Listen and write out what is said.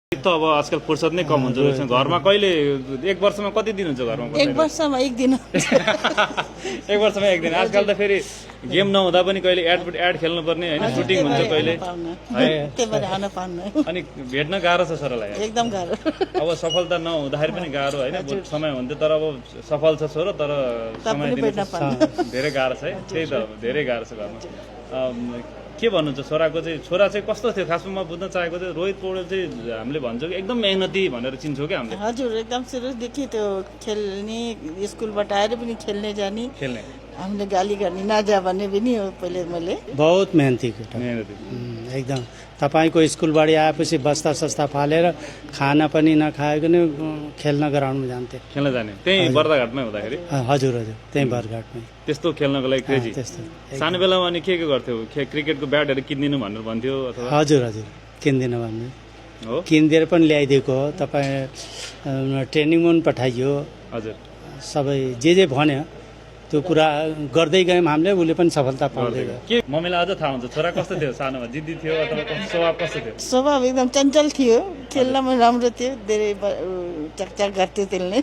त अब आजकल फुर्सद नै कम हुन्छ रहेछ घरमा कहिले एक वर्षमा कति दिन हुन्छ घरमा एक वर्षमा एक दिन एक वर्षमा एक दिन आजकल त फेरि गेम नहुँदा पनि कहिले एड खेल्नु पर्ने हैन सुटिङ हुन्छ कहिले त्यही भएर आउन पाउन्न अनि भेट्न गाह्रो छ सरलाई एकदम गाह्रो अब सफलता नहुँदाखेरि पनि गाह्रो हैन समय हुन्थ्यो तर अब सफल छ छोरो तर समय दिन धेरै गाह्रो छ है त्यही त धेरै गाह्रो छ घरमा के भन्नुहुन्छ छोराको चाहिँ छोरा चाहिँ कस्तो थियो खासमा म बुझ्न चाहेको चाहिँ रोहित पौडेल चाहिँ हामीले भन्छौँ कि एकदम मेहनती भनेर चिन्छौँ क्या हामीले हजुर एकदम सुरुदेखि त्यो खेल्ने स्कुलबाट आएर पनि खेल्ने जाने खेल्ने हामीले गाली गर्ने नजा भन्ने पनि हो पहिले मैले बहुत मेहनती केटा मेहनती एकदम तपाईँको स्कुलबाट आएपछि बस्ता सस्ता फालेर खाना पनि नखाएको नै खेल्न ग्राउन्डमा जान्थे खेल्न जाने त्यही बर्दाघाटमै हुँदाखेरि हजुर हजुर त्यही बरघाटमै त्यस्तो खेल्नको लागि क्रेजी त्यस्तो सानो बेलामा अनि के गर्थ्यौ क्रिकेटको ब्याटहरू किनिदिनु भनेर भन्थ्यो अथवा हजुर हजुर किन्दिन भन्नु हो किनिदिएर पनि ल्याइदिएको हो तपाईँ ट्रेनिङमा पनि पठाइयो हजुर सबै जे भन्यो त्यो कुरा गर्दै गयौँ हामीले उसले पनि सफलता पाउँदै गयो के मम्मीलाई अझ थाहा हुन्छ छोरा कस्तो थियो सानोमा जिद्दी थियो अथवा स्वभाव कस्तो थियो स्वभाव एकदम चञ्चल थियो खेल्नमा राम्रो थियो धेरै चकचक गर्थ्यो त्यसले